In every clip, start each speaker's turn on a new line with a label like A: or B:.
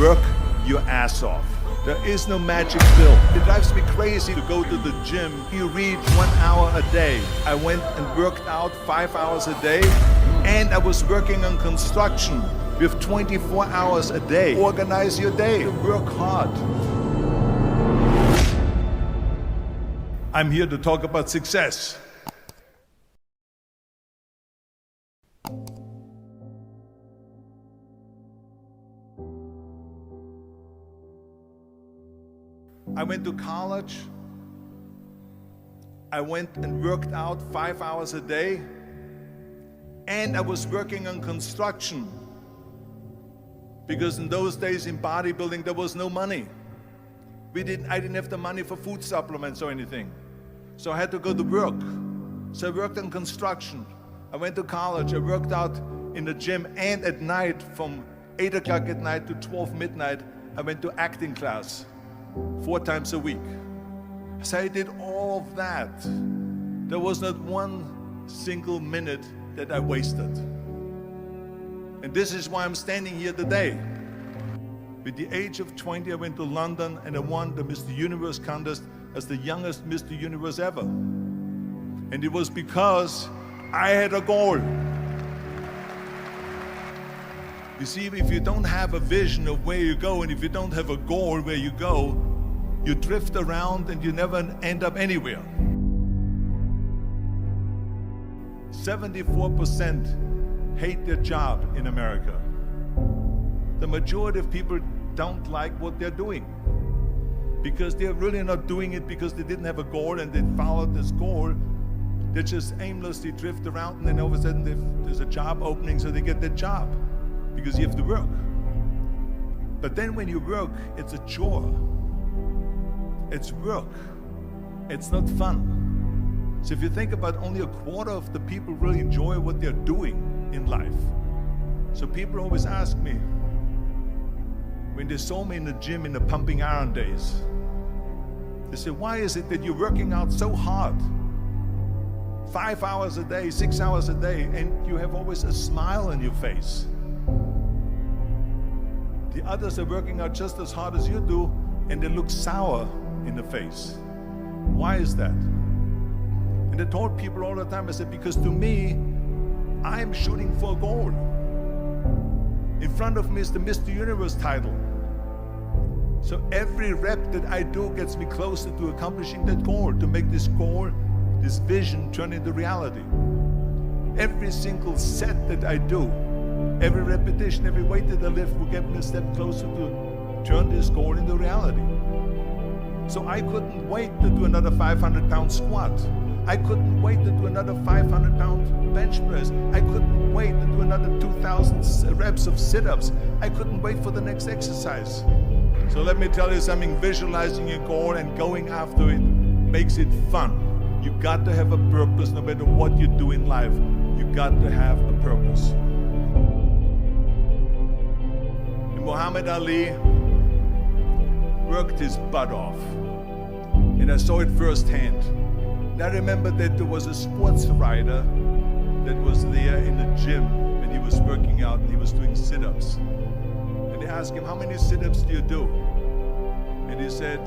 A: Work your ass off. There is no magic pill. It drives me crazy to go to the gym. You read 1 hour a day. I went and worked out 5 hours a day, and I was working on construction with 24 hours a day. Organize your day. Work hard. I'm here to talk about success. I went to college. I went and worked out 5 hours a day, and I was working on construction. Because in those days in bodybuilding there was no money. I didn't have the money for food supplements or anything. So I had to go to work. So I worked on construction. I went to college, I worked out in the gym, and at night from 8 o'clock at night to 12 midnight, I went to acting class 4 times a week. So I did all of that. There was not one single minute that I wasted. And this is why I'm standing here today. With the age of 20, I went to London and I won the Mr. Universe contest as the youngest Mr. Universe ever. And it was because I had a goal. You see, if you don't have a vision of where you go, and if you don't have a goal where you go, you drift around and you never end up anywhere. 74% hate their job in America. The majority of people don't like what they're doing because they're really not doing it because they didn't have a goal and they followed this goal. They just aimlessly drift around, and then all of a sudden there's a job opening, so they get that job because you have to work. But then when you work, it's a chore. It's work. It's not fun. So if you think about, only a quarter of the people really enjoy what they're doing in life. So people always ask me, when they saw me in the gym in the pumping iron days, they say, why is it that you're working out so hard? 5 hours a day, 6 hours a day, and you have always a smile on your face. The others are working out just as hard as you do, and they look sour in the face. Why is that? And I told people all the time, I said, because to me, I'm shooting for a goal. In front of me is the Mr. Universe title. So every rep that I do gets me closer to accomplishing that goal, to make this goal, this vision turn into reality. Every single set that I do, every repetition, every weight that I lift will get me a step closer to turn this goal into reality. So I couldn't wait to do another 500-pound squat. I couldn't wait to do another 500-pound bench press. I couldn't wait to do another 2,000 reps of sit-ups. I couldn't wait for the next exercise. So let me tell you something, visualizing your goal and going after it makes it fun. You got to have a purpose no matter what you do in life. You got to have a purpose. And Muhammad Ali worked his butt off. And I saw it firsthand. And I remember that there was a sports writer that was there in the gym when he was working out and he was doing sit-ups. And they asked him, how many sit-ups do you do? And he said,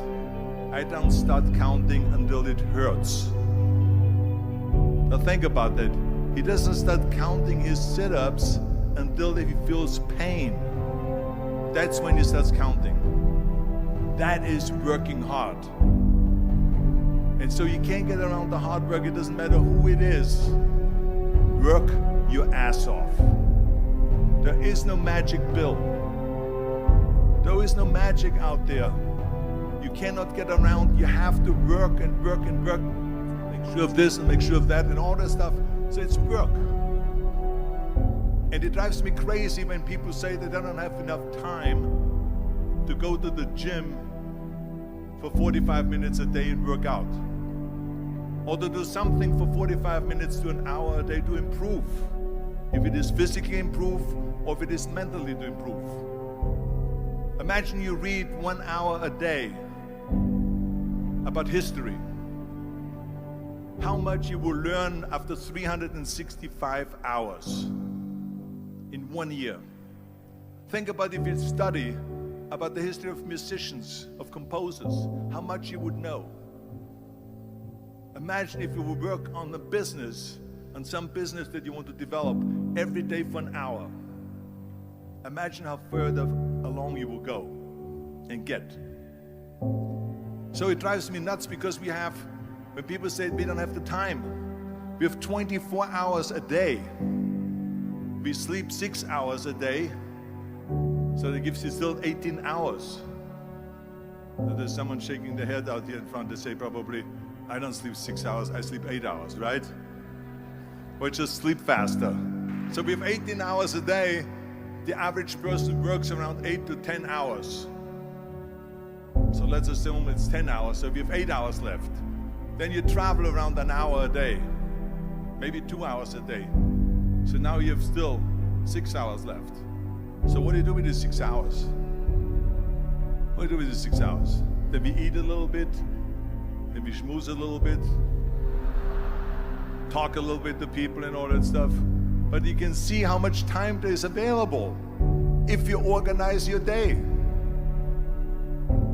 A: I don't start counting until it hurts. Now think about that. He doesn't start counting his sit-ups until he feels pain. That's when he starts counting. That is working hard. And so you can't get around the hard work. It doesn't matter who it is. Work your ass off. There is no magic pill. There is no magic out there. You cannot get around. You have to work and work and work. Make sure of this and make sure of that and all that stuff. So it's work. And it drives me crazy when people say that they don't have enough time to go to the gym for 45 minutes a day and work out. Or to do something for 45 minutes to an hour a day to improve. If it is physically improve or if it is mentally to improve. Imagine you read 1 hour a day about history. How much you will learn after 365 hours in 1 year. Think about if you study about the history of musicians, of composers, how much you would know. Imagine if you would work on a business, on some business that you want to develop every day for an hour. Imagine how further along you will go and get. So it drives me nuts because when people say we don't have the time, we have 24 hours a day. We sleep 6 hours a day, so that gives you still 18 hours. So there's someone shaking their head out here in front. They say probably, I don't sleep 6 hours, I sleep 8 hours, right? Or just sleep faster. So we have 18 hours a day. The average person works around 8 to 10 hours. So let's assume it's 10 hours, so we have 8 hours left. Then you travel around an hour a day, maybe 2 hours a day. So now you have still 6 hours left. So what do you do with these 6 hours? What do you do with these 6 hours? Then we eat a little bit, then we schmooze a little bit, talk a little bit to people and all that stuff. But you can see how much time there is available if you organize your day.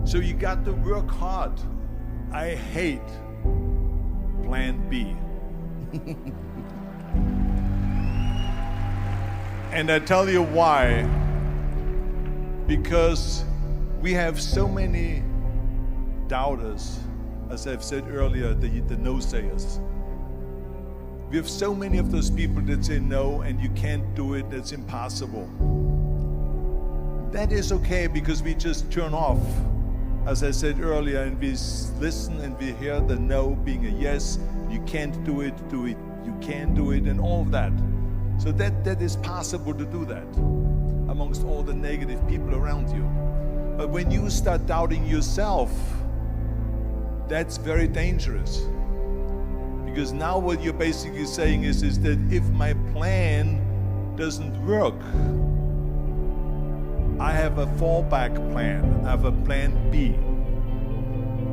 A: So you got to work hard. I hate plan B. And I tell you why. Because we have so many doubters, as I've said earlier, the no-sayers. We have so many of those people that say no and you can't do it, that's impossible. That is okay because we just turn off, as I said earlier, and we listen and we hear the no being a yes. You can't do it, you can do it, and all of that. So that is possible to do that amongst all the negative people around you. But when you start doubting yourself, that's very dangerous. Because now what you're basically saying is that if my plan doesn't work, I have a fallback plan, I have a plan B.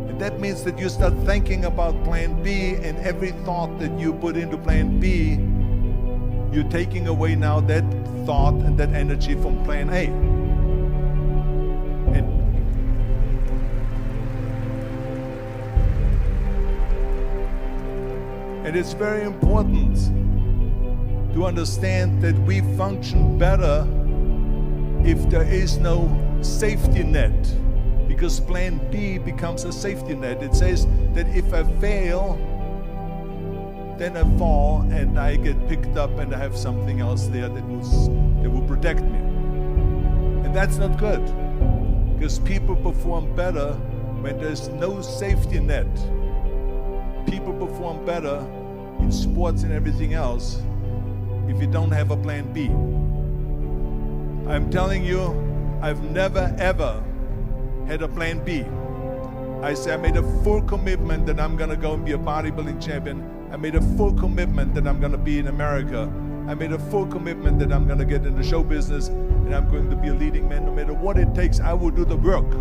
A: And that means that you start thinking about plan B, and every thought that you put into plan B, you're taking away now that thought and that energy from plan A. And it's very important to understand that we function better if there is no safety net, because plan B becomes a safety net. It says that if I fail, then I fall and I get picked up and I have something else there that will protect me. And that's not good, because people perform better when there's no safety net. People perform better in sports and everything else if you don't have a plan B. I'm telling you, I've never ever had a plan B. I made a full commitment that I'm gonna go and be a bodybuilding champion. I made a full commitment that I'm gonna be in America. I made a full commitment that I'm gonna get in the show business and I'm going to be a leading man. No matter what it takes, I will do the work.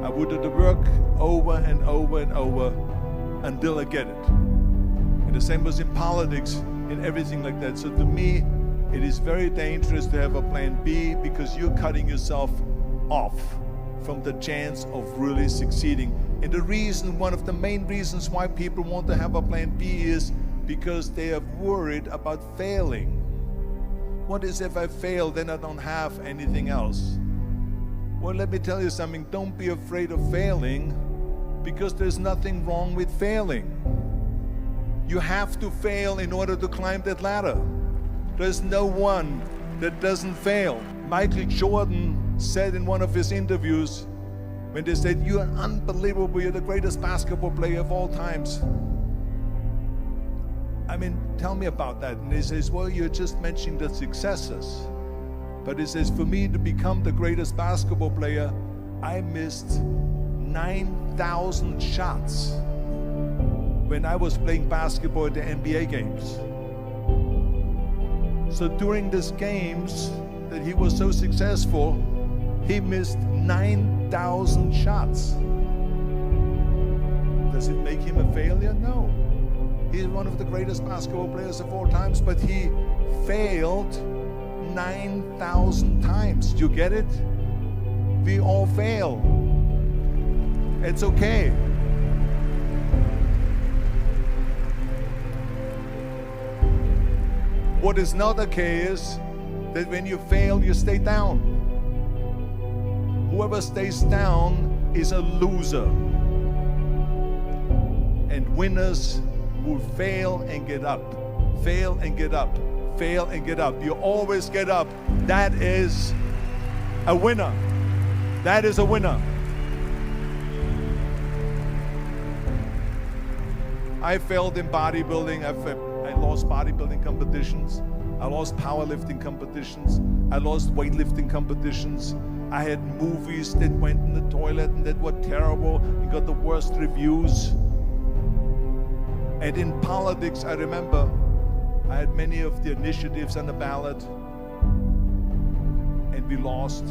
A: I will do the work over and over and over until I get it. And the same was in politics and everything like that. So to me, it is very dangerous to have a plan B, because you're cutting yourself off from the chance of really succeeding. And the reason, one of the main reasons why people want to have a plan B is because they are worried about failing. What is if I fail, then I don't have anything else? Well, let me tell you something, don't be afraid of failing, because there's nothing wrong with failing. You have to fail in order to climb that ladder. There's no one that doesn't fail. Michael Jordan said in one of his interviews, when they said, "You're unbelievable, you're the greatest basketball player of all times." I mean, tell me about that. And he says, well, you're just mentioning the successes. But he says, for me to become the greatest basketball player, I missed 9,000 shots when I was playing basketball at the NBA games. So during these games that he was so successful, he missed 9,000 shots. Does it make him a failure? No. He's one of the greatest basketball players of all times, but he failed 9,000 times. Do you get it? We all fail. It's okay. What is not okay is that when you fail, you stay down. Whoever stays down is a loser. And winners will fail and get up, fail and get up, fail and get up. You always get up. That is a winner. That is a winner. I failed in bodybuilding. I lost bodybuilding competitions. I lost powerlifting competitions. I lost weightlifting competitions. I had movies that went in the toilet and that were terrible and got the worst reviews. And in politics, I remember I had many of the initiatives on the ballot, and we lost.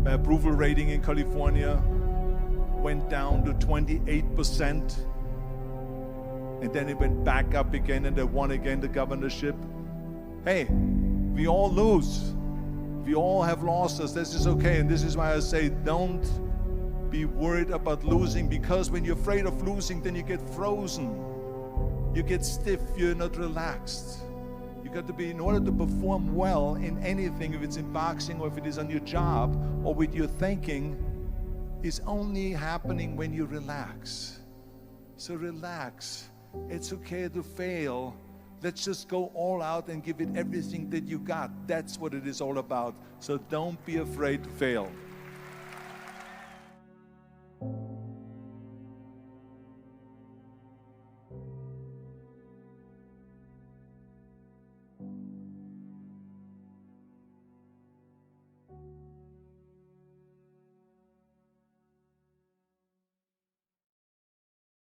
A: My approval rating in California went down to 28%, and then it went back up again, and I won again the governorship. Hey, we all lose. We all have losses. This is okay, and this is why I say don't be worried about losing, because when you're afraid of losing, then you get frozen. You get stiff, you're not relaxed. You got to be, in order to perform well in anything, if it's in boxing or if it is on your job or with your thinking, is only happening when you relax. So relax. It's okay to fail. Let's just go all out and give it everything that you got. That's what it is all about. So don't be afraid to fail.